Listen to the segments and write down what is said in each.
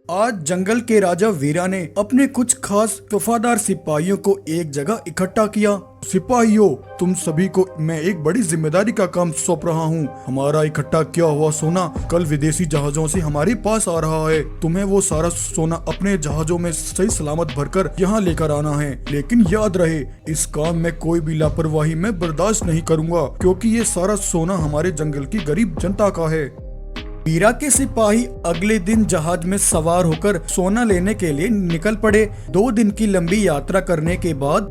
आज जंगल के राजा वीरा ने अपने कुछ खास वफादार सिपाहियों को एक जगह इकट्ठा किया। सिपाहियों, तुम सभी को मैं एक बड़ी जिम्मेदारी का काम सौंप रहा हूँ। हमारा इकट्ठा किया हुआ सोना कल विदेशी जहाजों से हमारे पास आ रहा है। तुम्हें वो सारा सोना अपने जहाजों में सही सलामत भरकर यहाँ लेकर आना है। लेकिन याद रहे, इस काम में कोई भी लापरवाही मैं बर्दाश्त नहीं करूँगा, क्योंकि ये सारा सोना हमारे जंगल की गरीब जनता का है। वीरा के सिपाही अगले दिन जहाज में सवार होकर सोना लेने के लिए निकल पड़े। 2 दिन की लंबी यात्रा करने के बाद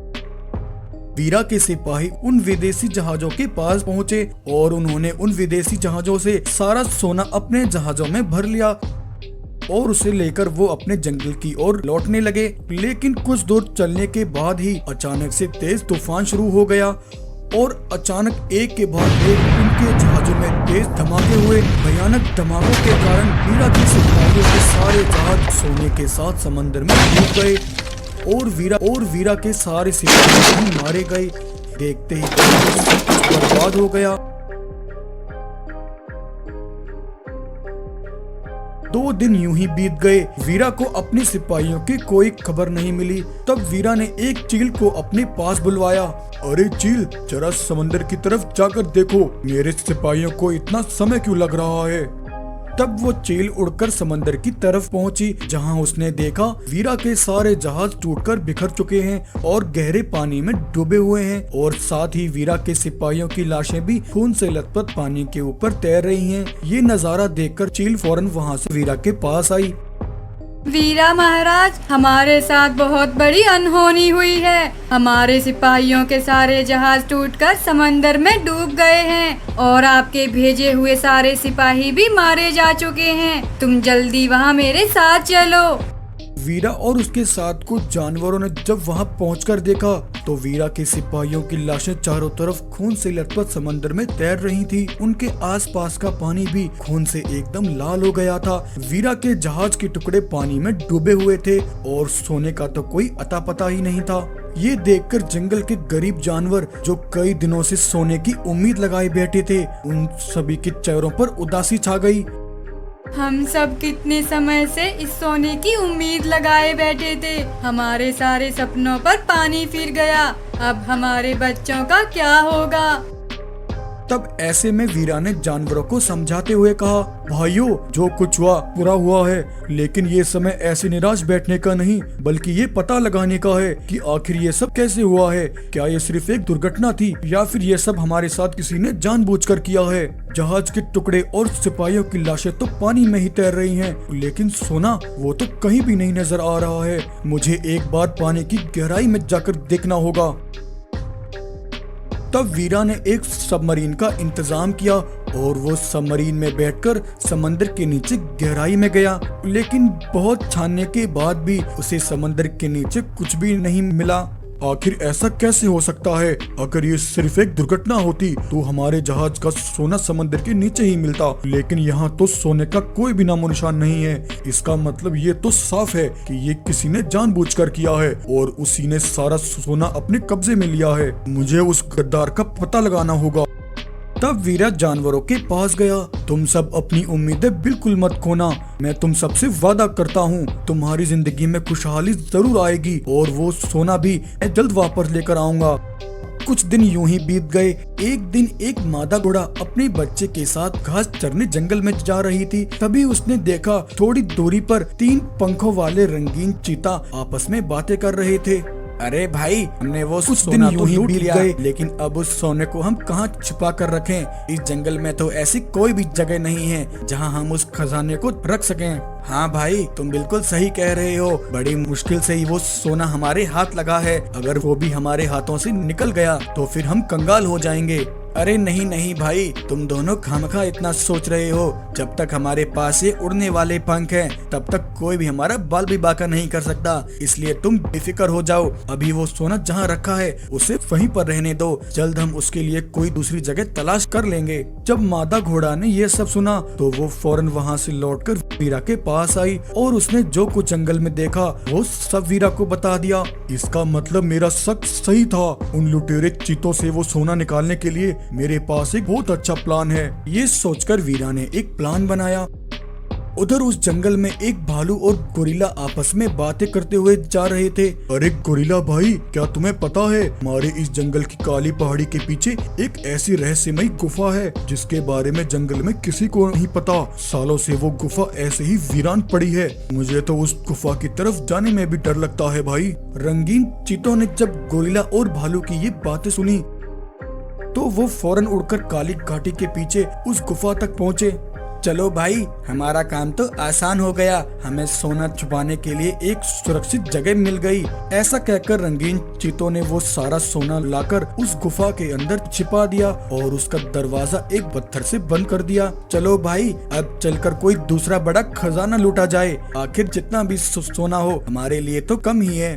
वीरा के सिपाही उन विदेशी जहाजों के पास पहुंचे और उन्होंने उन विदेशी जहाजों से सारा सोना अपने जहाजों में भर लिया और उसे लेकर वो अपने जंगल की ओर लौटने लगे। लेकिन कुछ दूर चलने के बाद ही अचानक से तेज तूफान शुरू हो गया और अचानक एक के बाद एक उनके जहाजों में तेज धमाके हुए। भयानक धमाकों के कारण वीरा के सिपाहियों के सारे जहाज सोने के साथ समंदर में डूब गए और वीरा के सारे सिपाही मारे गए। देखते ही सब कुछ बर्बाद हो गया। 2 दिन यूं ही बीत गए। वीरा को अपने सिपाहियों की कोई खबर नहीं मिली। तब वीरा ने एक चील को अपने पास बुलवाया। अरे चील, जरा समंदर की तरफ जाकर देखो, मेरे सिपाहियों को इतना समय क्यों लग रहा है। तब वो चील उड़कर समंदर की तरफ पहुंची, जहां उसने देखा वीरा के सारे जहाज टूटकर बिखर चुके हैं और गहरे पानी में डूबे हुए हैं और साथ ही वीरा के सिपाहियों की लाशें भी खून से लथपथ पानी के ऊपर तैर रही हैं। ये नजारा देखकर चील फौरन वहां से वीरा के पास आई। वीरा महाराज, हमारे साथ बहुत बड़ी अनहोनी हुई है। हमारे सिपाहियों के सारे जहाज टूटकर समंदर में डूब गए हैं और आपके भेजे हुए सारे सिपाही भी मारे जा चुके हैं। तुम जल्दी वहाँ मेरे साथ चलो। वीरा और उसके साथ कुछ जानवरों ने जब वहां पहुंचकर देखा तो वीरा के सिपाहियों की लाशें चारों तरफ खून से लथपथ समंदर में तैर रही थी। उनके आसपास का पानी भी खून से एकदम लाल हो गया था। वीरा के जहाज के टुकड़े पानी में डूबे हुए थे और सोने का तो कोई अता पता ही नहीं था। ये देखकर जंगल के गरीब जानवर जो कई दिनों से सोने की उम्मीद लगाए बैठे थे, उन सभी के चेहरों पर उदासी छा गई। हम सब कितने समय से इस सोने की उम्मीद लगाए बैठे थे। हमारे सारे सपनों पर पानी फिर गया। अब हमारे बच्चों का क्या होगा। तब ऐसे में वीरा ने जानवरों को समझाते हुए कहा, भाइयों, जो कुछ हुआ पूरा हुआ है, लेकिन ये समय ऐसे निराश बैठने का नहीं, बल्कि ये पता लगाने का है कि आखिर ये सब कैसे हुआ है। क्या ये सिर्फ एक दुर्घटना थी या फिर ये सब हमारे साथ किसी ने जानबूझकर किया है। जहाज के टुकड़े और सिपाहियों की लाशें तो पानी में ही तैर रही हैं, लेकिन सोना वो तो कहीं भी नहीं नजर आ रहा है। मुझे एक बार पानी की गहराई में जाकर देखना होगा। तब वीरा ने एक सबमरीन का इंतजाम किया और वो सबमरीन में बैठकर समंदर के नीचे गहराई में गया। लेकिन बहुत छानने के बाद भी उसे समंदर के नीचे कुछ भी नहीं मिला। आखिर ऐसा कैसे हो सकता है। अगर ये सिर्फ एक दुर्घटना होती तो हमारे जहाज का सोना समंदर के नीचे ही मिलता, लेकिन यहाँ तो सोने का कोई भी नामो निशान नहीं है। इसका मतलब ये तो साफ है कि ये किसी ने जानबूझकर किया है और उसी ने सारा सोना अपने कब्जे में लिया है। मुझे उस गद्दार का पता लगाना होगा। तब वीरा जानवरों के पास गया। तुम सब अपनी उम्मीदें बिल्कुल मत खोना। मैं तुम सबसे वादा करता हूँ, तुम्हारी जिंदगी में खुशहाली जरूर आएगी और वो सोना भी मैं जल्द वापस लेकर आऊंगा। कुछ दिन यूं ही बीत गए। एक दिन एक मादा घोड़ा अपने बच्चे के साथ घास चरने जंगल में जा रही थी। तभी उसने देखा थोड़ी दूरी पर 3 पंखों वाले रंगीन चीता आपस में बातें कर रहे थे। अरे भाई, हमने वो सोना तो लूट लिया, लेकिन अब उस सोने को हम कहाँ छिपा कर रखें। इस जंगल में तो ऐसी कोई भी जगह नहीं है जहाँ हम उस खजाने को रख सकें। हाँ भाई, तुम बिल्कुल सही कह रहे हो। बड़ी मुश्किल से ही वो सोना हमारे हाथ लगा है। अगर वो भी हमारे हाथों से निकल गया तो फिर हम कंगाल हो जाएंगे। अरे नहीं नहीं भाई, तुम दोनों खामखा इतना सोच रहे हो। जब तक हमारे पास ये उड़ने वाले पंख हैं, तब तक कोई भी हमारा बाल भी बांका नहीं कर सकता। इसलिए तुम बेफिक्र हो जाओ। अभी वो सोना जहाँ रखा है उसे वहीं पर रहने दो। जल्द हम उसके लिए कोई दूसरी जगह तलाश कर लेंगे। जब मादा घोड़ा ने ये सब सुना तो वो फौरन वहाँ से लौटकर वीरा के पास आई और उसने जो कुछ जंगल में देखा वो सब वीरा को बता दिया। इसका मतलब मेरा शक सही था। उन लुटेरे चीतों से वो सोना निकालने के लिए मेरे पास एक बहुत अच्छा प्लान है। ये सोचकर वीरा ने एक प्लान बनाया। उधर उस जंगल में एक भालू और गोरिल्ला आपस में बातें करते हुए जा रहे थे। अरे गोरिल्ला भाई, क्या तुम्हें पता है हमारे इस जंगल की काली पहाड़ी के पीछे एक ऐसी रहस्यमयी गुफा है जिसके बारे में जंगल में किसी को नहीं पता। सालों से वो गुफा ऐसे ही वीरान पड़ी है। मुझे तो उस गुफा की तरफ जाने में भी डर लगता है भाई। रंगीन चीतों ने जब गोरिल्ला और भालू की ये बातें सुनी तो वो फौरन उड़कर काली घाटी के पीछे उस गुफा तक पहुँचे। चलो भाई, हमारा काम तो आसान हो गया। हमें सोना छुपाने के लिए एक सुरक्षित जगह मिल गई। ऐसा कहकर रंगीन चीतों ने वो सारा सोना लाकर उस गुफा के अंदर छिपा दिया और उसका दरवाजा एक पत्थर से बंद कर दिया। चलो भाई, अब चलकर कोई दूसरा बड़ा खजाना लूटा जाए। आखिर जितना भी सोना हो हमारे लिए तो कम ही है।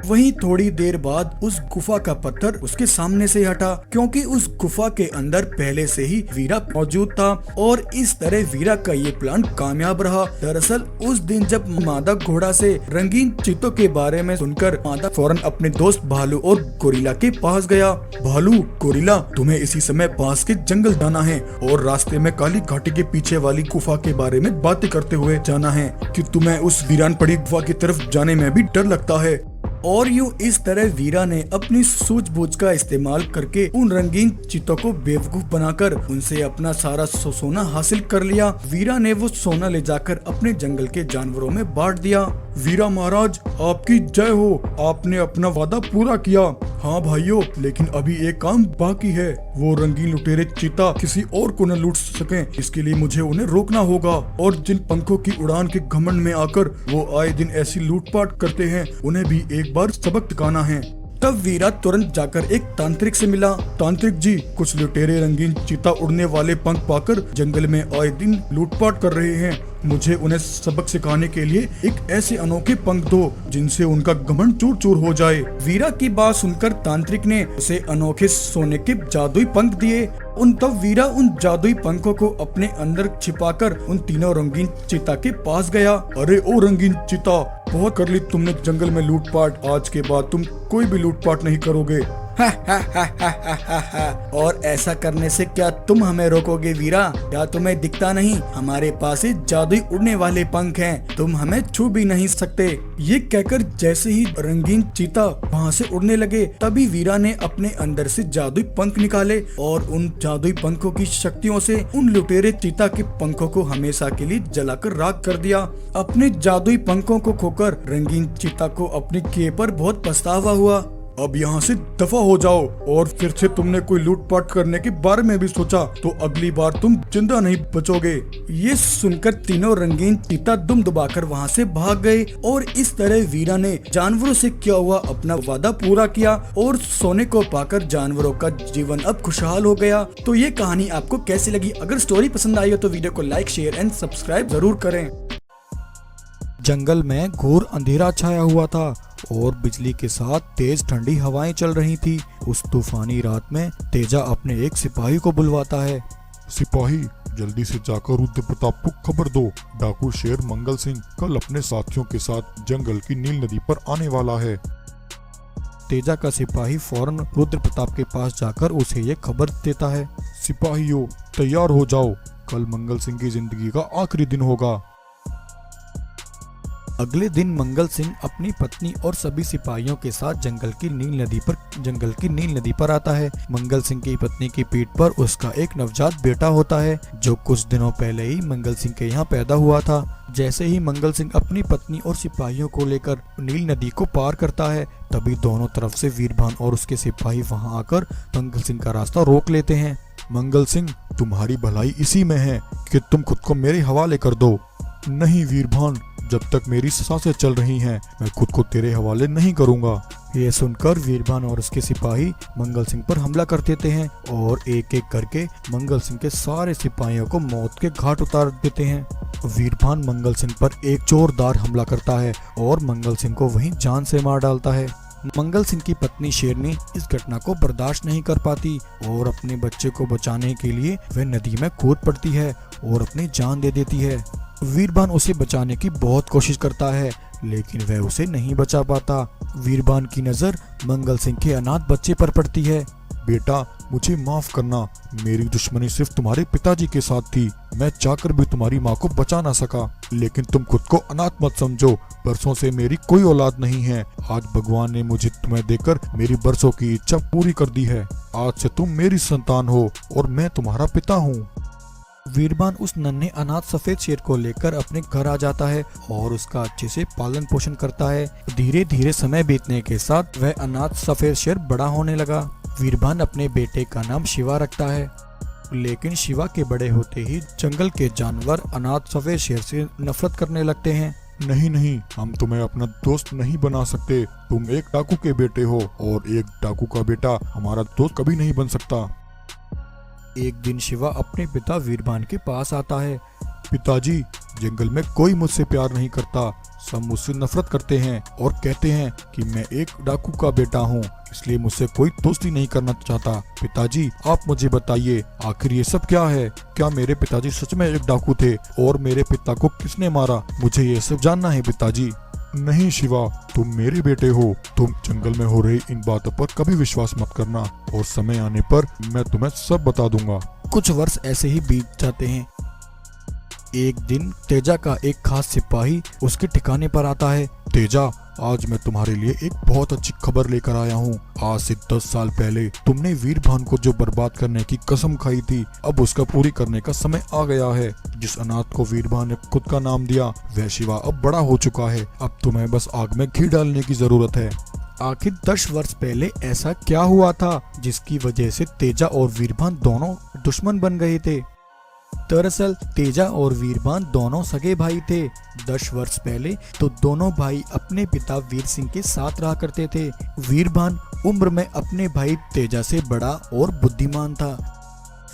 वहीं थोड़ी देर बाद उस गुफा का पत्थर उसके सामने से हटा, क्योंकि उस गुफा के अंदर पहले से ही वीरा मौजूद था और इस तरह वीरा का ये प्लान कामयाब रहा। दरअसल उस दिन जब मादा घोड़ा से रंगीन चीतों के बारे में सुनकर मादा फौरन अपने दोस्त भालू और गोरिल्ला के पास गया। भालू, गोरिल्ला, तुम्हें इसी समय पास के जंगल जाना है और रास्ते में काली घाटी के पीछे वाली गुफा के बारे में बातें करते हुए जाना है कि तुम्हें उस वीरान पड़ी गुफा की तरफ जाने में भी डर लगता है। और यूं इस तरह वीरा ने अपनी सूझबूझ का इस्तेमाल करके उन रंगीन चीतों को बेवकूफ बनाकर उनसे अपना सारा सोना हासिल कर लिया। वीरा ने वो सोना ले जाकर अपने जंगल के जानवरों में बांट दिया। वीरा महाराज, आपकी जय हो, आपने अपना वादा पूरा किया। हाँ भाइयों, लेकिन अभी एक काम बाकी है। वो रंगीन लुटेरे चीता किसी और को न लूट सकें, इसके लिए मुझे उन्हें रोकना होगा। और जिन पंखों की उड़ान के घमंड में आकर वो आए दिन ऐसी लूटपाट करते हैं, उन्हें भी एक बार सबक सिखाना है। तब वीरा तुरंत जाकर एक तांत्रिक से मिला। तांत्रिक जी, कुछ लुटेरे रंगीन चीता उड़ने वाले पंख पाकर जंगल में आए दिन लूटपाट कर रहे हैं। मुझे उन्हें सबक सिखाने के लिए एक ऐसे अनोखे पंख दो जिनसे उनका घमंड चूर चूर हो जाए। वीरा की बात सुनकर तांत्रिक ने उसे अनोखे सोने के जादुई पंख दिए। तब वीरा उन जादुई पंखों को अपने अंदर छिपाकर उन तीनों रंगीन चीता के पास गया। अरे ओ रंगीन चीता, बहुत कर ली तुमने जंगल में लूटपाट। आज के बाद तुम कोई भी लूटपाट नहीं करोगे। और ऐसा करने से क्या तुम हमें रोकोगे वीरा? क्या तुम्हें दिखता नहीं हमारे पास जादुई उड़ने वाले पंख हैं, तुम हमें छू भी नहीं सकते। ये कहकर जैसे ही रंगीन चीता वहाँ से उड़ने लगे, तभी वीरा ने अपने अंदर से जादुई पंख निकाले और उन जादुई पंखों की शक्तियों से उन लुटेरे चीता के पंखों को हमेशा के लिए जलाकर राख कर दिया। अपने जादुई पंखों को खोकर रंगीन चीता को अपने किए पर बहुत पछतावा हुआ। अब यहाँ से दफा हो जाओ, और फिर से तुमने कोई लूटपाट करने के बारे में भी सोचा तो अगली बार तुम जिंदा नहीं बचोगे। ये सुनकर तीनों रंगीन चीता दुम दबाकर वहाँ से भाग गए और इस तरह वीरा ने जानवरों से किया हुआ अपना वादा पूरा किया और सोने को पाकर जानवरों का जीवन अब खुशहाल हो गया। तो ये कहानी आपको कैसी लगी? अगर स्टोरी पसंद आई हो तो वीडियो को लाइक, शेयर एंड सब्सक्राइब जरूर करें। जंगल में घोर अंधेरा छाया हुआ था और बिजली के साथ तेज ठंडी हवाएं चल रही थी। उस तूफानी रात में तेजा अपने एक सिपाही को बुलवाता है। सिपाही, जल्दी से जाकर रुद्र प्रताप को खबर दो। डाकू शेर मंगल सिंह कल अपने साथियों के साथ जंगल की नील नदी पर आने वाला है। तेजा का सिपाही फौरन रुद्र प्रताप के पास जाकर उसे ये खबर देता है। सिपाहियों, तैयार हो जाओ, कल मंगल सिंह की जिंदगी का आखिरी दिन होगा। अगले दिन मंगल सिंह अपनी पत्नी और सभी सिपाहियों के साथ जंगल की नील नदी पर आता है। मंगल सिंह की पत्नी की पीठ पर उसका एक नवजात बेटा होता है जो कुछ दिनों पहले ही मंगल सिंह के यहाँ पैदा हुआ था। जैसे ही मंगल सिंह अपनी पत्नी और सिपाहियों को लेकर नील नदी को पार करता है, तभी दोनों तरफ से वीरभान और उसके सिपाही वहाँ आकर मंगल सिंह का रास्ता रोक लेते हैं। मंगल सिंह, तुम्हारी भलाई इसी में है कि तुम खुद को मेरे हवाले कर दो। नहीं वीरभान, जब तक मेरी सांसें चल रही हैं, मैं खुद को तेरे हवाले नहीं करूंगा। ये सुनकर वीरभान और उसके सिपाही मंगल सिंह पर हमला कर देते हैं और एक एक करके मंगल सिंह के सारे सिपाहियों को मौत के घाट उतार देते हैं। वीरभान मंगल सिंह पर एक जोरदार हमला करता है और मंगल सिंह को वहीं जान से मार डालता है। मंगल सिंह की पत्नी शेरनी इस घटना को बर्दाश्त नहीं कर पाती और अपने बच्चे को बचाने के लिए वह नदी में कूद पड़ती है और अपनी जान दे देती है। वीरभान उसे बचाने की बहुत कोशिश करता है, लेकिन वह उसे नहीं बचा पाता। वीरभान की नजर मंगल सिंह के अनाथ बच्चे पर पड़ती है। बेटा मुझे माफ करना, मेरी दुश्मनी सिर्फ तुम्हारे पिताजी के साथ थी। मैं चाहकर भी तुम्हारी माँ को बचा ना सका, लेकिन तुम खुद को अनाथ मत समझो। बरसों से मेरी कोई औलाद नहीं है। आज भगवान ने मुझे तुम्हें देकर मेरी बरसों की इच्छा पूरी कर दी है। आज से तुम मेरी संतान हो और मैं तुम्हारा पिता हूँ। वीरबान उस नन्हे अनाथ सफेद शेर को लेकर अपने घर आ जाता है और उसका अच्छे से पालन पोषण करता है। धीरे धीरे समय बीतने के साथ वह अनाथ सफेद शेर बड़ा होने लगा। वीरबान अपने बेटे का नाम शिवा रखता है, लेकिन शिवा के बड़े होते ही जंगल के जानवर अनाथ सफेद शेर से नफरत करने लगते हैं। नहीं नहीं, हम तुम्हें अपना दोस्त नहीं बना सकते। तुम एक डाकू के बेटे हो और एक डाकू का बेटा हमारा दोस्त कभी नहीं बन सकता। एक दिन शिवा अपने पिता वीरबान के पास आता है। पिताजी, जंगल में कोई मुझसे प्यार नहीं करता, सब मुझसे नफरत करते हैं और कहते हैं कि मैं एक डाकू का बेटा हूँ, इसलिए मुझसे कोई दोस्ती नहीं करना चाहता। पिताजी आप मुझे बताइए, आखिर ये सब क्या है? क्या मेरे पिताजी सच में एक डाकू थे और मेरे पिता को किसने मारा? मुझे ये सब जानना है पिताजी। नहीं शिवा, तुम मेरे बेटे हो। तुम जंगल में हो रही इन बातों पर कभी विश्वास मत करना और समय आने पर मैं तुम्हें सब बता दूंगा। कुछ वर्ष ऐसे ही बीत जाते हैं। एक दिन तेजा का एक खास सिपाही उसके ठिकाने पर आता है। तेजा, आज मैं तुम्हारे लिए एक बहुत अच्छी खबर लेकर आया हूँ। आज से 10 साल पहले तुमने वीरभान को जो बर्बाद करने की कसम खाई थी, अब उसका पूरी करने का समय आ गया है। जिस अनाथ को वीरभान ने खुद का नाम दिया, वह शिवा अब बड़ा हो चुका है। अब तुम्हें बस आग में घी डालने की जरूरत है। आखिर 10 वर्ष पहले ऐसा क्या हुआ था जिसकी वजह से तेजा और वीरभान दोनों दुश्मन बन गए थे? दरअसल तेजा और वीरभान दोनों सगे भाई थे। 10 वर्ष पहले तो दोनों भाई अपने पिता वीर सिंह के साथ रहा करते थे। वीरभान उम्र में अपने भाई तेजा से बड़ा और बुद्धिमान था।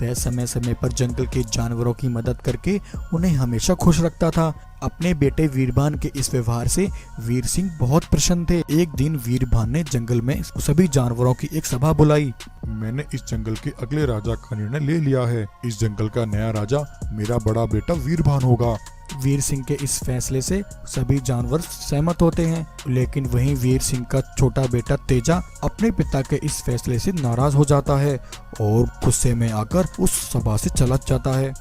वह समय समय पर जंगल के जानवरों की मदद करके उन्हें हमेशा खुश रखता था। अपने बेटे वीरभान के इस व्यवहार से वीर सिंह बहुत प्रसन्न थे। एक दिन वीरभान ने जंगल में सभी जानवरों की एक सभा बुलाई। मैंने इस जंगल के अगले राजा का निर्णय ले लिया है। इस जंगल का नया राजा मेरा बड़ा बेटा वीरभान होगा। वीर सिंह के इस फैसले से सभी जानवर सहमत होते हैं, लेकिन वहीं वीर सिंह का छोटा बेटा तेजा अपने पिता के इस फैसले से नाराज हो जाता है और गुस्से में आकर उस सभा से चला जाता है।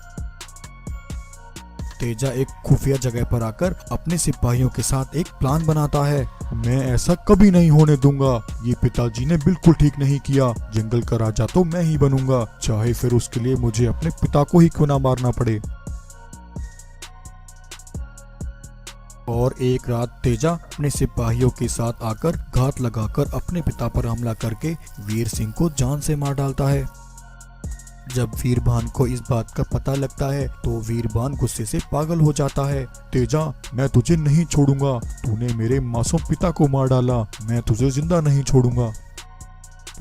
तेजा एक खुफिया जगह पर आकर अपने सिपाहियों के साथ एक प्लान बनाता है। मैं ऐसा कभी नहीं होने दूंगा। ये पिताजी ने बिल्कुल ठीक नहीं किया। जंगल का राजा तो मैं ही बनूंगा, चाहे फिर उसके लिए मुझे अपने पिता को ही क्यों ना मारना पड़े। और एक रात तेजा अपने सिपाहियों के साथ आकर घात लगाकर अपने पिता पर हमला करके वीर सिंह को जान से मार डालता है। जब वीरभान को इस बात का पता लगता है तो वीरभान गुस्से से पागल हो जाता है। तेजा, मैं तुझे नहीं छोड़ूंगा। तूने मेरे मासूम पिता को मार डाला, मैं तुझे जिंदा नहीं छोड़ूंगा।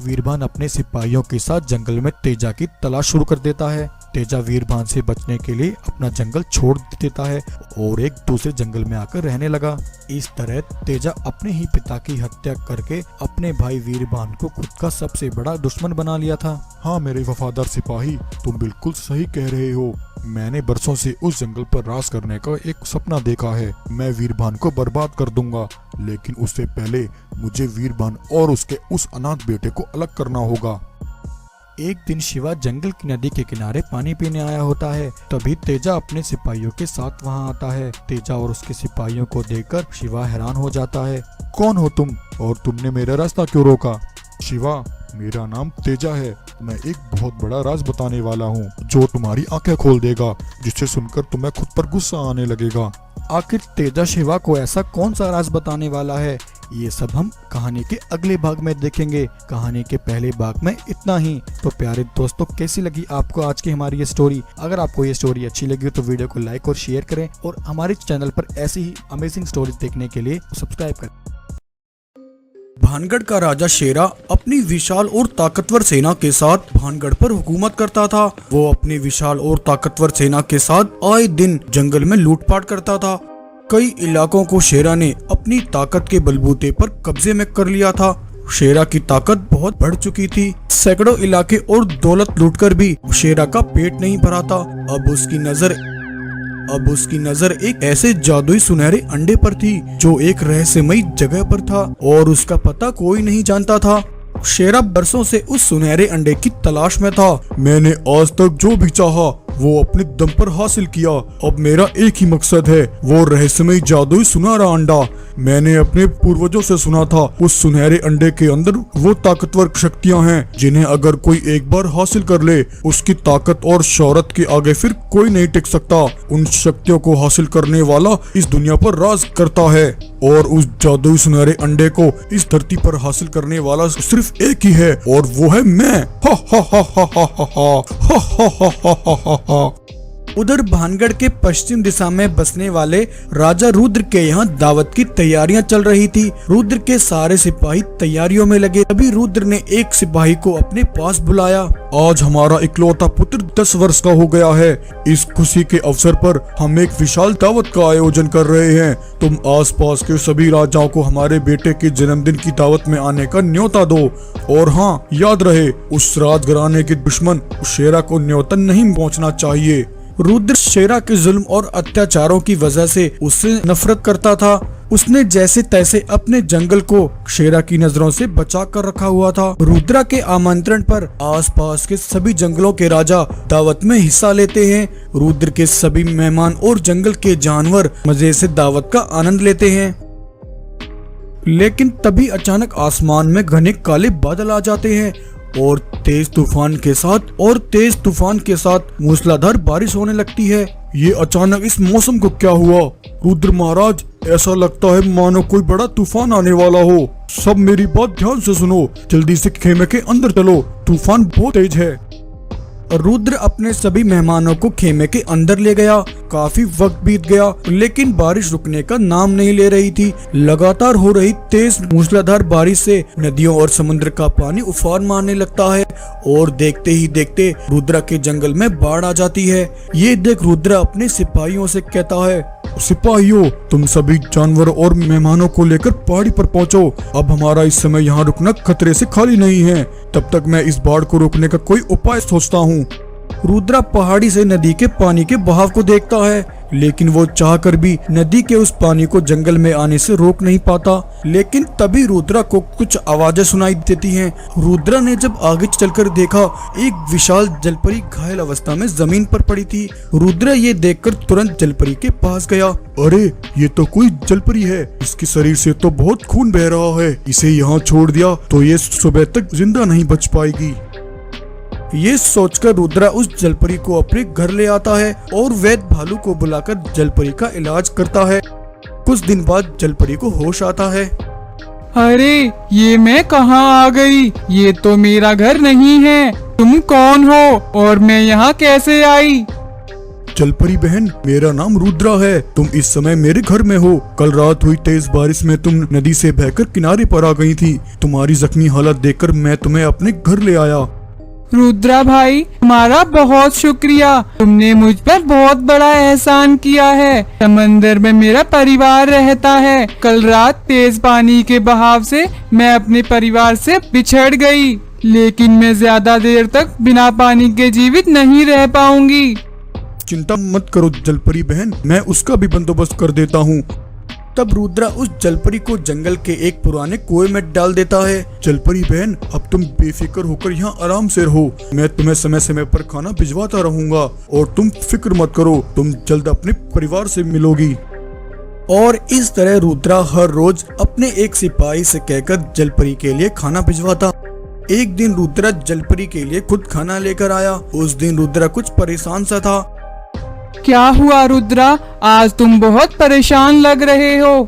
वीरभान अपने सिपाहियों के साथ जंगल में तेजा की तलाश शुरू कर देता है। तेजा वीरभान से बचने के लिए अपना जंगल छोड़ देता है और एक दूसरे जंगल में आकर रहने लगा। इस तरह तेजा अपने ही पिता की हत्या करके अपने भाई वीरभान को खुद का सबसे बड़ा दुश्मन बना लिया था। हाँ मेरे वफादार सिपाही, तुम बिल्कुल सही कह रहे हो। मैंने बरसों से उस जंगल पर राज करने का एक सपना देखा है। मैं वीरभान को बर्बाद कर दूंगा, लेकिन उससे पहले मुझे वीरभान और उसके उस अनाथ बेटे को अलग करना होगा। एक दिन शिवा जंगल की नदी के किनारे पानी पीने आया होता है। तभी तेजा अपने सिपाहियों के साथ वहां आता है। तेजा और उसके सिपाहियों को देखकर शिवा हैरान हो जाता है। कौन हो तुम और तुमने मेरा रास्ता क्यों रोका? शिवा, मेरा नाम तेजा है। मैं एक बहुत बड़ा राज बताने वाला हूँ जो तुम्हारी आंखें खोल देगा, जिसे सुनकर तुम्हें खुद पर गुस्सा आने लगेगा। आखिर तेजा शिवा को ऐसा कौन सा राज बताने वाला है? ये सब हम कहानी के अगले भाग में देखेंगे। कहानी के पहले भाग में इतना ही। तो प्यारे दोस्तों, कैसी लगी आपको आज की हमारी ये स्टोरी? अगर आपको ये स्टोरी अच्छी लगी हो तो वीडियो को लाइक और शेयर करें और हमारे चैनल पर ऐसी ही अमेजिंग स्टोरीज देखने के लिए सब्सक्राइब करें। भानगढ़ का राजा शेरा अपनी विशाल और ताकतवर सेना के साथ भानगढ़ पर हुकूमत करता था। वो अपनी विशाल और ताकतवर सेना के साथ आए दिन जंगल में लूटपाट करता था। कई इलाकों को शेरा ने अपनी ताकत के बलबूते पर कब्जे में कर लिया था। शेरा की ताकत बहुत बढ़ चुकी थी। सैकड़ों इलाके और दौलत लूटकर भी शेरा का पेट नहीं भरा था। अब उसकी नजर एक ऐसे जादुई सुनहरे अंडे पर थी जो एक रहस्यमयी जगह पर था और उसका पता कोई नहीं जानता था। शेरा बरसों से उस सुनहरे अंडे की तलाश में था। मैंने आज तक जो भी चाहा वो अपने दम पर हासिल किया। अब मेरा एक ही मकसद है, वो रहस्यमय जादुई सुनहरा अंडा। मैंने अपने पूर्वजों से सुना था उस सुनहरे अंडे के अंदर वो ताकतवर शक्तियां हैं जिन्हें अगर कोई एक बार हासिल कर ले, उसकी ताकत और शौहरत के आगे फिर कोई नहीं टिक सकता। उन शक्तियों को हासिल करने वाला इस दुनिया पर राज करता है और उस जादुई सुनहरे अंडे को इस धरती पर हासिल करने वाला सिर्फ एक ही है और वो है मैं। हा हा हा हा हा हा हा हा हा हा हा हा हा। उधर भानगढ़ के पश्चिम दिशा में बसने वाले राजा रुद्र के यहाँ दावत की तैयारियां चल रही थी। रुद्र के सारे सिपाही तैयारियों में लगे। तभी रुद्र ने एक सिपाही को अपने पास बुलाया। आज हमारा इकलौता पुत्र 10 वर्ष का हो गया है। इस खुशी के अवसर पर हम एक विशाल दावत का आयोजन कर रहे हैं। तुम आसपास के सभी राजाओं को हमारे बेटे के जन्मदिन की दावत में आने का न्योता दो। और हाँ, याद रहे, उस राजघराने के दुश्मन शेरा को न्योता नहीं पहुँचना चाहिए। रुद्र शेरा के जुल्म और अत्याचारों की वजह से उससे नफरत करता था। उसने जैसे तैसे अपने जंगल को शेरा की नजरों से बचा कर रखा हुआ था। रुद्रा के आमंत्रण पर आसपास के सभी जंगलों के राजा दावत में हिस्सा लेते हैं। रुद्र के सभी मेहमान और जंगल के जानवर मजे से दावत का आनंद लेते हैं। लेकिन तभी अचानक आसमान में घने काले बादल आ जाते हैं और तेज तूफान के साथ मूसलाधार बारिश होने लगती है। ये अचानक इस मौसम को क्या हुआ? रुद्र महाराज, ऐसा लगता है मानो कोई बड़ा तूफान आने वाला हो। सब मेरी बात ध्यान से सुनो, जल्दी से खेमे के अंदर चलो, तूफान बहुत तेज है। रुद्र अपने सभी मेहमानों को खेमे के अंदर ले गया। काफी वक्त बीत गया लेकिन बारिश रुकने का नाम नहीं ले रही थी। लगातार हो रही तेज मूसलाधार बारिश से नदियों और समुद्र का पानी उफान मारने लगता है और देखते ही देखते रुद्रा के जंगल में बाढ़ आ जाती है। ये देख रुद्रा अपने सिपाहियों से कहता है, सिपाहियों, तुम सभी जानवरों और मेहमानों को लेकर पहाड़ी पर पहुंचो। अब हमारा इस समय यहाँ रुकना खतरे से खाली नहीं है। तब तक मैं इस बाढ़ को रोकने का कोई उपाय सोचता हूँ। रुद्रा पहाड़ी से नदी के पानी के बहाव को देखता है लेकिन वो चाहकर भी नदी के उस पानी को जंगल में आने से रोक नहीं पाता। लेकिन तभी रुद्रा को कुछ आवाजें सुनाई देती हैं। रुद्रा ने जब आगे चलकर देखा, एक विशाल जलपरी घायल अवस्था में जमीन पर पड़ी थी। रुद्रा ये देखकर तुरंत जलपरी के पास गया। अरे, ये तो कोई जलपरी है। इसके शरीर से तो बहुत खून बह रहा है। इसे यहाँ छोड़ दिया तो ये सुबह तक जिंदा नहीं बच पाएगी। ये सोचकर रुद्रा उस जलपरी को अपने घर ले आता है और वैद्य भालू को बुलाकर जलपरी का इलाज करता है। कुछ दिन बाद जलपरी को होश आता है। अरे, ये मैं कहाँ आ गई? ये तो मेरा घर नहीं है। तुम कौन हो और मैं यहाँ कैसे आई? जलपरी बहन, मेरा नाम रुद्रा है। तुम इस समय मेरे घर में हो। कल रात हुई तेज बारिश में तुम नदी से बहकर किनारे पर आ गई थी। तुम्हारी जख्मी हालत देखकर मैं तुम्हें अपने घर ले आया। रुद्रा भाई, तुम्हारा बहुत शुक्रिया। तुमने मुझ पर बहुत बड़ा एहसान किया है। समंदर में मेरा परिवार रहता है। कल रात तेज पानी के बहाव से मैं अपने परिवार से बिछड़ गई, लेकिन मैं ज्यादा देर तक बिना पानी के जीवित नहीं रह पाऊंगी। चिंता मत करो जलपरी बहन, मैं उसका भी बंदोबस्त कर देता हूँ। तब रुद्रा उस जलपरी को जंगल के एक पुराने कुएं में डाल देता है। जलपरी बहन, अब तुम बेफिक्र होकर यहाँ आराम से रहो। मैं तुम्हें समय समय पर खाना भिजवाता रहूंगा और तुम फिक्र मत करो, तुम जल्द अपने परिवार से मिलोगी। और इस तरह रुद्रा हर रोज अपने एक सिपाही से कहकर जलपरी के लिए खाना भिजवाता। एक दिन रुद्रा जलपरी के लिए खुद खाना लेकर आया। उस दिन रुद्रा कुछ परेशान सा था। क्या हुआ रुद्रा? आज तुम बहुत परेशान लग रहे हो।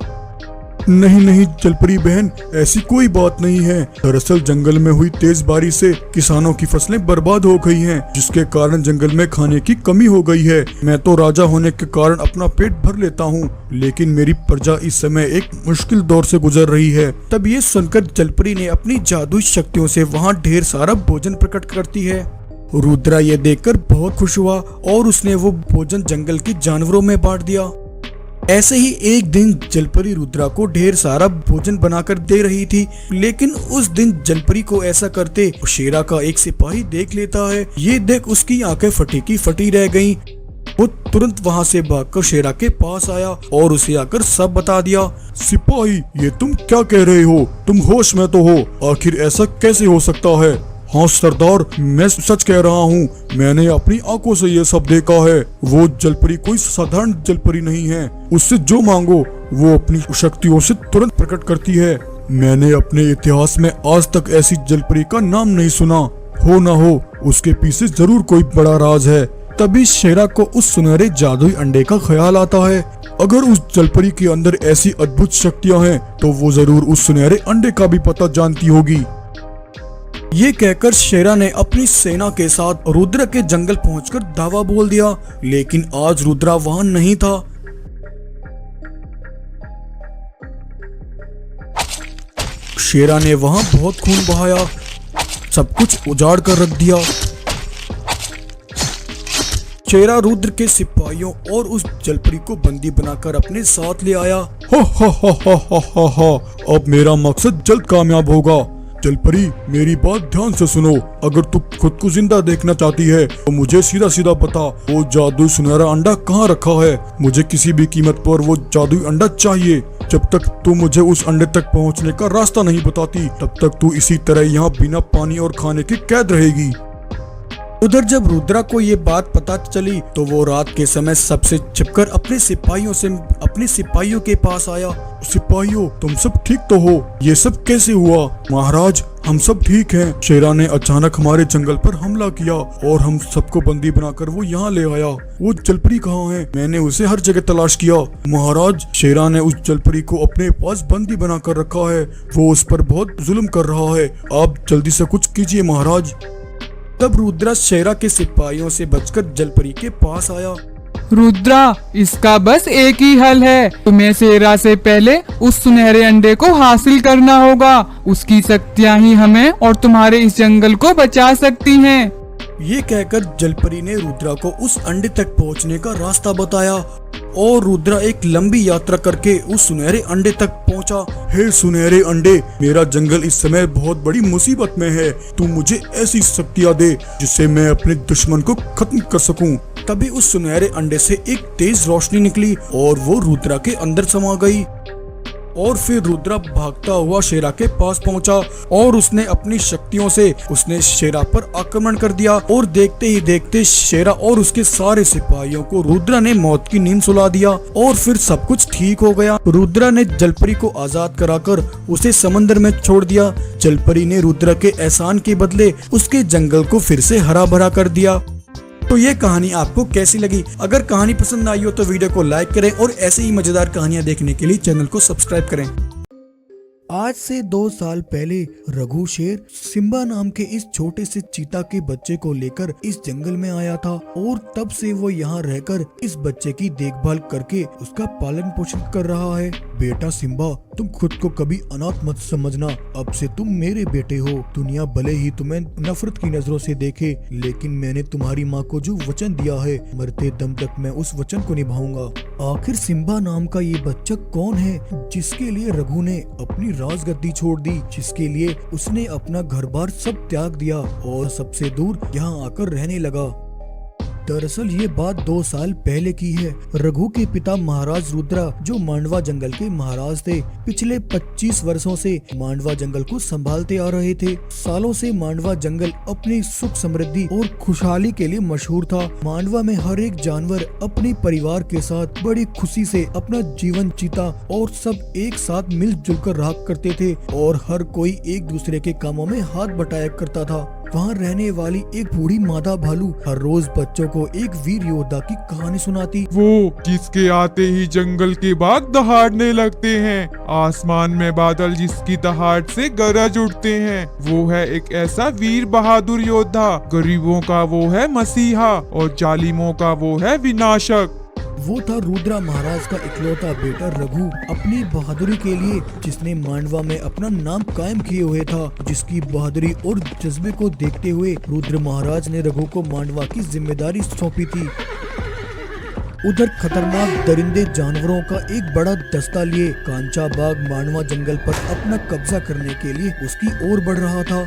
नहीं जलपरी बहन, ऐसी कोई बात नहीं है। दरअसल जंगल में हुई तेज बारिश से किसानों की फसलें बर्बाद हो गई हैं, जिसके कारण जंगल में खाने की कमी हो गई है। मैं तो राजा होने के कारण अपना पेट भर लेता हूँ, लेकिन मेरी प्रजा इस समय एक मुश्किल दौर से गुजर रही है। तब ये सुनकर जलपरी ने अपनी जादुई शक्तियों से वहाँ ढेर सारा भोजन प्रकट करती है। रुद्रा ये देखकर बहुत खुश हुआ और उसने वो भोजन जंगल के जानवरों में बांट दिया। ऐसे ही एक दिन जलपरी रुद्रा को ढेर सारा भोजन बनाकर दे रही थी, लेकिन उस दिन जलपरी को ऐसा करते शेरा का एक सिपाही देख लेता है। ये देख उसकी आंखें फटी की फटी रह गईं। वो तुरंत वहाँ से भागकर शेरा के पास आया और उसे आकर सब बता दिया। सिपाही, ये तुम क्या कह रहे हो? तुम होश में तो हो? आखिर ऐसा कैसे हो सकता है? हाँ सरदार, मैं सच कह रहा हूँ, मैंने अपनी आंखों से ये सब देखा है। वो जलपरी कोई साधारण जलपरी नहीं है। उससे जो मांगो वो अपनी शक्तियों से तुरंत प्रकट करती है। मैंने अपने इतिहास में आज तक ऐसी जलपरी का नाम नहीं सुना। हो ना हो, उसके पीछे जरूर कोई बड़ा राज है। तभी शेरा को उस सुनहरे जादुई अंडे का ख्याल आता है। अगर उस जलपरी के अंदर ऐसी अद्भुत शक्तियां हैं, तो वो जरूर उस सुनहरे अंडे का भी पता जानती होगी। ये कहकर शेरा ने अपनी सेना के साथ रुद्र के जंगल पहुंचकर दावा बोल दिया, लेकिन आज रुद्रा वहां नहीं था। शेरा ने वहां बहुत खून बहाया, सब कुछ उजाड़ कर रख दिया। शेरा रुद्र के सिपाहियों और उस जलपरी को बंदी बनाकर अपने साथ ले आया। हा, अब मेरा मकसद जल्द कामयाब होगा। जलपरी, मेरी बात ध्यान से सुनो। अगर तू खुद को जिंदा देखना चाहती है तो मुझे सीधा सीधा बता, वो जादुई सुनहरा अंडा कहाँ रखा है। मुझे किसी भी कीमत पर वो जादुई अंडा चाहिए। जब तक तू मुझे उस अंडे तक पहुँचने का रास्ता नहीं बताती, तब तक तू इसी तरह यहाँ बिना पानी और खाने की कैद रहेगी। उधर जब रुद्रा को ये बात पता चली तो वो रात के समय सबसे छिपकर अपने सिपाहियों के पास आया। सिपाहियों, तुम सब ठीक तो हो? ये सब कैसे हुआ? महाराज, हम सब ठीक हैं। शेरा ने अचानक हमारे जंगल पर हमला किया और हम सबको बंदी बनाकर वो यहाँ ले आया। वो जलपरी कहाँ है? मैंने उसे हर जगह तलाश किया। महाराज, शेरा ने उस जलपरी को अपने पास बंदी बनाकर रखा है। वो उस पर बहुत जुल्म कर रहा है। आप जल्दी से कुछ कीजिए महाराज। तब रुद्रा शेरा के सिपाहियों से बचकर जलपरी के पास आया। रुद्रा, इसका बस एक ही हल है। तुम्हें शेरा से पहले उस सुनहरे अंडे को हासिल करना होगा। उसकी शक्तियाँ ही हमें और तुम्हारे इस जंगल को बचा सकती हैं। ये कहकर जलपरी ने रुद्रा को उस अंडे तक पहुंचने का रास्ता बताया और रुद्रा एक लंबी यात्रा करके उस सुनहरे अंडे तक पहुंचा। हे सुनहरे अंडे, मेरा जंगल इस समय बहुत बड़ी मुसीबत में है। तू मुझे ऐसी शक्तियाँ दे जिससे मैं अपने दुश्मन को खत्म कर सकूं। तभी उस सुनहरे अंडे से एक तेज रोशनी निकली और वो रुद्रा के अंदर समा गई। और फिर रुद्रा भागता हुआ शेरा के पास पहुंचा और उसने अपनी शक्तियों से उसने शेरा पर आक्रमण कर दिया और देखते ही देखते शेरा और उसके सारे सिपाहियों को रुद्रा ने मौत की नींद सुला दिया और फिर सब कुछ ठीक हो गया। रुद्रा ने जलपरी को आजाद कराकर उसे समंदर में छोड़ दिया। जलपरी ने रुद्रा के एहसान के बदले उसके जंगल को फिर से हरा भरा कर दिया। तो ये कहानी आपको कैसी लगी? अगर कहानी पसंद आई हो तो वीडियो को लाइक करें और ऐसे ही मजेदार कहानियां देखने के लिए चैनल को सब्सक्राइब करें। आज से 2 साल पहले रघु शेर सिम्बा नाम के इस छोटे से चीता के बच्चे को लेकर इस जंगल में आया था और तब से वो यहाँ रहकर इस बच्चे की देखभाल करके उसका पालन पोषण कर रहा है। बेटा सिम्बा, तुम खुद को कभी अनाथ मत समझना। अब से तुम मेरे बेटे हो। दुनिया भले ही तुम्हें नफरत की नजरों से देखे, लेकिन मैंने तुम्हारी माँ को जो वचन दिया है, मरते दम तक मैं उस वचन को निभाऊंगा। आखिर सिम्बा नाम का ये बच्चा कौन है जिसके लिए रघु ने अपनी राजगद्दी छोड़ दी, जिसके लिए उसने अपना घर बार सब त्याग दिया और सबसे दूर यहाँ आकर रहने लगा? दरअसल ये बात 2 साल पहले की है। रघु के पिता महाराज रुद्रा, जो मांडवा जंगल के महाराज थे, पिछले 25 वर्षों से मांडवा जंगल को संभालते आ रहे थे। सालों से मांडवा जंगल अपनी सुख समृद्धि और खुशहाली के लिए मशहूर था। मांडवा में हर एक जानवर अपने परिवार के साथ बड़ी खुशी से अपना जीवन जीता और सब एक साथ मिलजुल कर रहा करते थे और हर कोई एक दूसरे के कामों में हाथ बटाया करता था। वहाँ रहने वाली एक बूढ़ी मादा भालू हर रोज बच्चों को एक वीर योद्धा की कहानी सुनाती। वो जिसके आते ही जंगल के बाग दहाड़ने लगते हैं, आसमान में बादल जिसकी दहाड़ से गरज उठते हैं, वो है एक ऐसा वीर बहादुर योद्धा। गरीबों का वो है मसीहा और जालिमों का वो है विनाशक। वो था रुद्रा महाराज का इकलौता बेटा रघु, अपनी बहादुरी के लिए जिसने मांडवा में अपना नाम कायम किए हुए था। जिसकी बहादुरी और जज्बे को देखते हुए रुद्र महाराज ने रघु को मांडवा की जिम्मेदारी सौंपी थी। उधर खतरनाक दरिंदे जानवरों का एक बड़ा दस्ता लिए कांचा बाग मांडवा जंगल पर अपना कब्जा करने के लिए उसकी ओर बढ़ रहा था।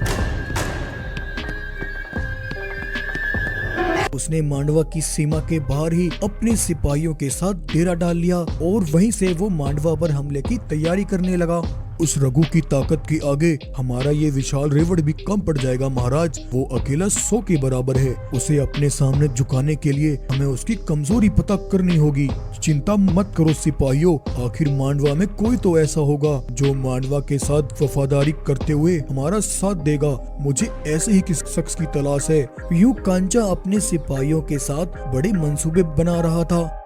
उसने मांडवा की सीमा के बाहर ही अपने सिपाहियों के साथ डेरा डाल लिया और वहीं से वो मांडवा पर हमले की तैयारी करने लगा। उस रघु की ताकत के आगे हमारा ये विशाल रेवड़ भी कम पड़ जाएगा महाराज। वो अकेला 100 के बराबर है। उसे अपने सामने झुकाने के लिए हमें उसकी कमजोरी पता करनी होगी। चिंता मत करो सिपाहियों, आखिर मांडवा में कोई तो ऐसा होगा जो मांडवा के साथ वफादारी करते हुए हमारा साथ देगा। मुझे ऐसे ही किस शख्स की तलाश है। यूं कांचा अपने सिपाहियों के साथ बड़े मंसूबे बना रहा था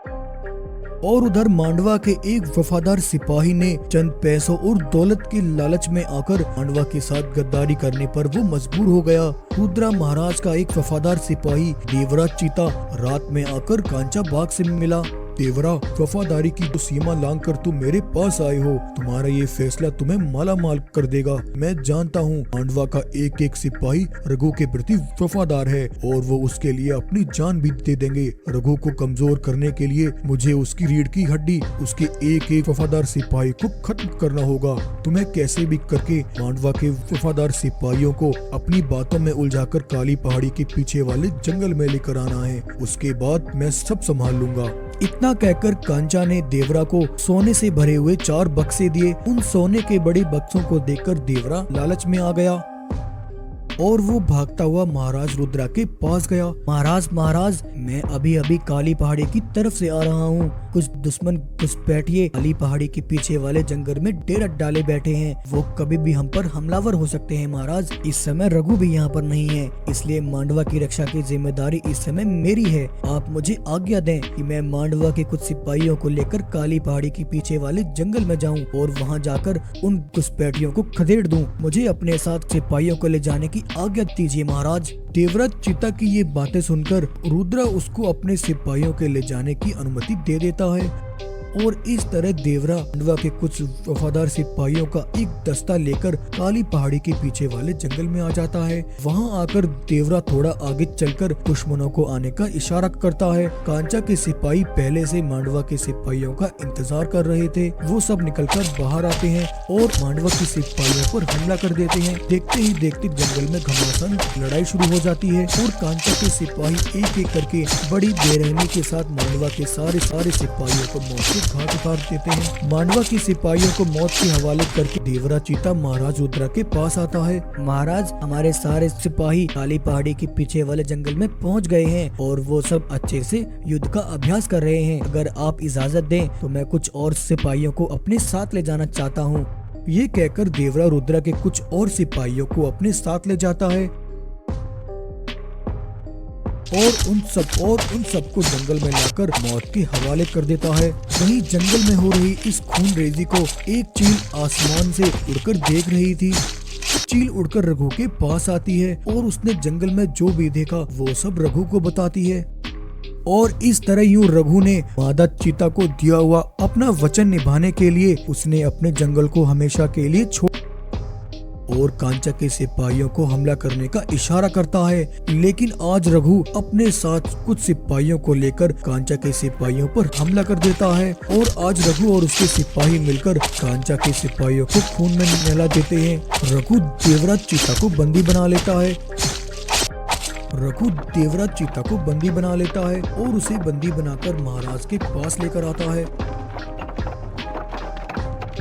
और उधर मांडवा के एक वफादार सिपाही ने चंद पैसों और दौलत के लालच में आकर मांडवा के साथ गद्दारी करने पर वो मजबूर हो गया। रुद्रा महाराज का एक वफादार सिपाही देवराज चीता रात में आकर कांचा बाग से मिला। देवरा, वफादारी की तो सीमा लांग कर तुम मेरे पास आए हो। तुम्हारा ये फैसला तुम्हें माला माल कर देगा। मैं जानता हूँ मांडवा का एक एक सिपाही रघु के प्रति वफादार है और वो उसके लिए अपनी जान भी दे देंगे। रघु को कमजोर करने के लिए मुझे उसकी रीढ़ की हड्डी, उसके एक एक वफादार सिपाही को खत्म करना होगा। तुम्हें कैसे भी करके मांडवा के वफादार सिपाहियों को अपनी बातों में उलझाकर काली पहाड़ी के पीछे वाले जंगल में लेकर आना है। उसके बाद मैं सब संभाल लूंगा। इतना कहकर कांचा ने देवरा को सोने से भरे हुए 4 बक्से दिए। उन सोने के बड़े बक्सों को देखकर देवरा लालच में आ गया और वो भागता हुआ महाराज रुद्रा के पास गया। महाराज, मैं अभी अभी काली पहाड़ी की तरफ से आ रहा हूँ। कुछ दुश्मन घुसपैठिए काली पहाड़ी के पीछे वाले जंगल में डेरा डाले बैठे हैं। वो कभी भी हम पर हमलावर हो सकते हैं महाराज। इस समय रघु भी यहाँ पर नहीं है, इसलिए मांडवा की रक्षा की जिम्मेदारी इस समय मेरी है। आप मुझे आज्ञा दें कि मैं मांडवा के कुछ सिपाहियों को लेकर काली पहाड़ी के पीछे वाले जंगल में जाऊँ और वहाँ जाकर उन घुसपैठियों को खदेड़ दूं। मुझे अपने साथ सिपाहियों को ले जाने की आज्ञा दीजिए महाराज। देवराज चीता की ये बातें सुनकर रुद्रा उसको अपने सिपाहियों के ले जाने की अनुमति दे देता है और इस तरह देवरा मांडवा के कुछ वफादार सिपाहियों का एक दस्ता लेकर काली पहाड़ी के पीछे वाले जंगल में आ जाता है। वहां आकर देवरा थोड़ा आगे चलकर दुश्मनों को आने का इशारा करता है। कांचा के सिपाही पहले से मांडवा के सिपाहियों का इंतजार कर रहे थे। वो सब निकलकर बाहर आते हैं और मांडवा के सिपाहियों पर हमला कर देते हैं। देखते ही देखते जंगल में घमासान लड़ाई शुरू हो जाती है और कांचा के सिपाही एक एक करके बड़ी बेरहमी के साथ मांडवा के सारे सिपाहियों को मौत घाट उतार देते हैं। मांडवा के सिपाहियों को मौत के हवाले करके देवरा चीता महाराज रुद्रा के पास आता है। महाराज, हमारे सारे सिपाही काली पहाड़ी के पीछे वाले जंगल में पहुंच गए हैं और वो सब अच्छे से युद्ध का अभ्यास कर रहे हैं। अगर आप इजाजत दें तो मैं कुछ और सिपाहियों को अपने साथ ले जाना चाहता हूँ। ये कहकर देवरा रुद्रा के कुछ और सिपाहियों को अपने साथ ले जाता है और उन सबको जंगल में लाकर मौत के हवाले कर देता है। वहीं जंगल में हो रही इस खूनरेजी को एक चील आसमान से उड़कर देख रही थी। चील उड़कर रघु के पास आती है और उसने जंगल में जो भी देखा वो सब रघु को बताती है और इस तरह यूं रघु ने मादा चीता को दिया हुआ अपना वचन निभाने के लिए उसने अपने जंगल को हमेशा के लिए छोड़ और कांचा के सिपाहियों को हमला करने का इशारा करता है। लेकिन आज रघु अपने साथ कुछ सिपाहियों को लेकर कांचा के सिपाहियों पर हमला कर देता है और आज रघु और उसके सिपाही मिलकर कांचा के सिपाहियों को खून में नहला देते हैं। रघु देवराज चीता को बंदी बना लेता है और उसे बंदी बनाकर महाराज के पास लेकर आता है।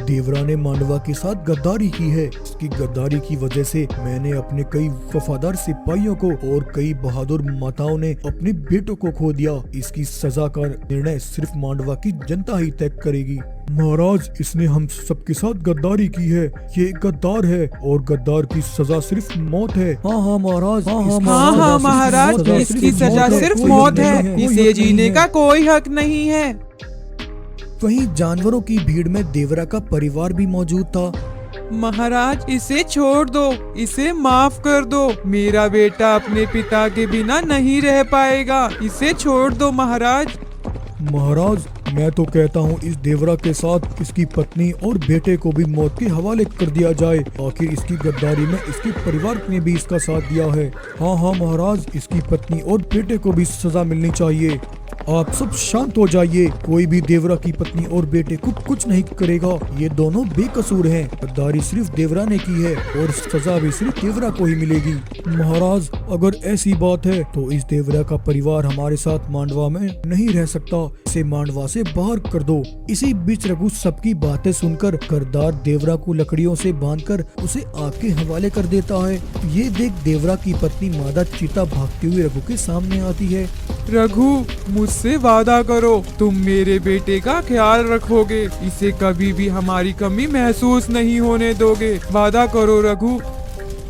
देवरा ने मांडवा के साथ गद्दारी की है। इसकी गद्दारी की वजह से मैंने अपने कई वफादार सिपाहियों को और कई बहादुर माताओं ने अपने बेटों को खो दिया। इसकी सजा का निर्णय सिर्फ मांडवा की जनता ही तय करेगी। महाराज, इसने हम सबके साथ गद्दारी की है। ये गद्दार है और गद्दार की सजा सिर्फ मौत है। हाँ महाराज, इसकी सजा सिर्फ मौत है। इसे जीने का कोई हक नहीं है। वहीं जानवरों की भीड़ में देवरा का परिवार भी मौजूद था। महाराज, इसे छोड़ दो, इसे माफ कर दो। मेरा बेटा अपने पिता के बिना नहीं रह पाएगा। इसे छोड़ दो महाराज। महाराज, मैं तो कहता हूँ इस देवरा के साथ इसकी पत्नी और बेटे को भी मौत के हवाले कर दिया जाए। आखिर इसकी गद्दारी में इसके परिवार ने भी इसका साथ दिया है। हाँ महाराज, इसकी पत्नी और बेटे को भी सजा मिलनी चाहिए। आप सब शांत हो जाइए। कोई भी देवरा की पत्नी और बेटे को कुछ नहीं करेगा। ये दोनों बेकसूर हैं। गद्दारी सिर्फ देवरा ने की है और सजा भी सिर्फ देवरा को ही मिलेगी। महाराज, अगर ऐसी बात है तो इस देवरा का परिवार हमारे साथ मांडवा में नहीं रह सकता। इसे मांडवा से बाहर कर दो। इसी बीच रघु सबकी बातें सुनकर गद्दार देवरा को लकड़ियों से बांधकर उसे आग के हवाले कर देता है। ये देख देवरा की पत्नी मादा चीता भागती हुई रघु के सामने आती है। रघु, मुझसे वादा करो, तुम मेरे बेटे का ख्याल रखोगे, इसे कभी भी हमारी कमी महसूस नहीं होने दोगे। वादा करो रघु।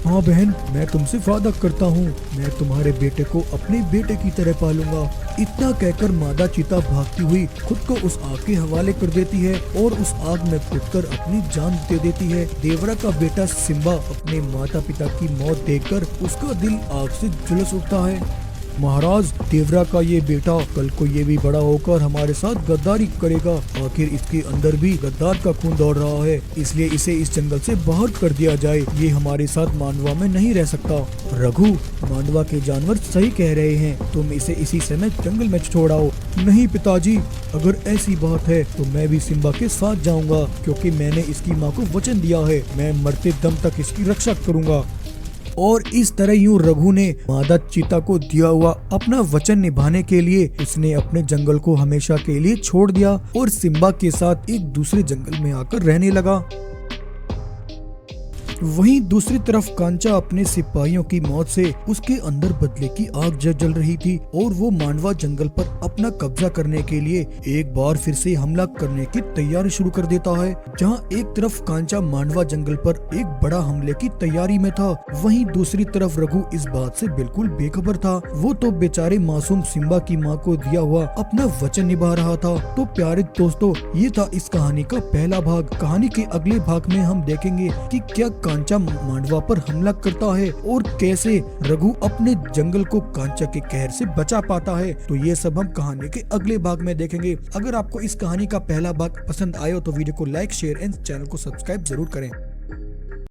हाँ बहन, मैं तुमसे वादा करता हूँ, मैं तुम्हारे बेटे को अपने बेटे की तरह पालूंगा। इतना कहकर मादा चीता भागती हुई खुद को उस आग के हवाले कर देती है और उस आग में कूदकर अपनी जान दे देती है। देवरा का बेटा सिम्बा अपने माता पिता की मौत देखकर उसका दिल आग से झुलस उठता है। महाराज, देवरा का ये बेटा कल को ये भी बड़ा होकर हमारे साथ गद्दारी करेगा। आखिर इसके अंदर भी गद्दार का खून दौड़ रहा है, इसलिए इसे इस जंगल से बाहर कर दिया जाए। ये हमारे साथ मांडवा में नहीं रह सकता। रघु, मांडवा के जानवर सही कह रहे हैं, तुम इसे इसी समय जंगल में छोड़ाओ। नहीं पिताजी, अगर ऐसी बात है तो मैं भी सिम्बा के साथ जाऊंगा, क्योंकि मैंने इसकी माँ को वचन दिया है, मैं मरते दम तक इसकी रक्षा करूंगा। और इस तरह यूं रघु ने मादा चीता को दिया हुआ अपना वचन निभाने के लिए उसने अपने जंगल को हमेशा के लिए छोड़ दिया और सिम्बा के साथ एक दूसरे जंगल में आकर रहने लगा। वहीं दूसरी तरफ कांचा अपने सिपाहियों की मौत से उसके अंदर बदले की आग जल रही थी और वो मांडवा जंगल पर अपना कब्जा करने के लिए एक बार फिर से हमला करने की तैयारी शुरू कर देता है। जहां एक तरफ कांचा मांडवा जंगल पर एक बड़ा हमले की तैयारी में था, वहीं दूसरी तरफ रघु इस बात से बिल्कुल बेखबर था। वो तो बेचारे मासूम सिम्बा की माँ को दिया हुआ अपना वचन निभा रहा था। तो प्यारे दोस्तों, ये था इस कहानी का पहला भाग। कहानी के अगले भाग में हम देखेंगे कि क्या कांचा मांडवा पर हमला करता है और कैसे रघु अपने जंगल को कांचा के कहर से बचा पाता है। तो ये सब हम कहानी के अगले भाग में देखेंगे। अगर आपको इस कहानी का पहला भाग पसंद आया तो वीडियो को लाइक, शेयर एंड चैनल को सब्सक्राइब जरूर करें।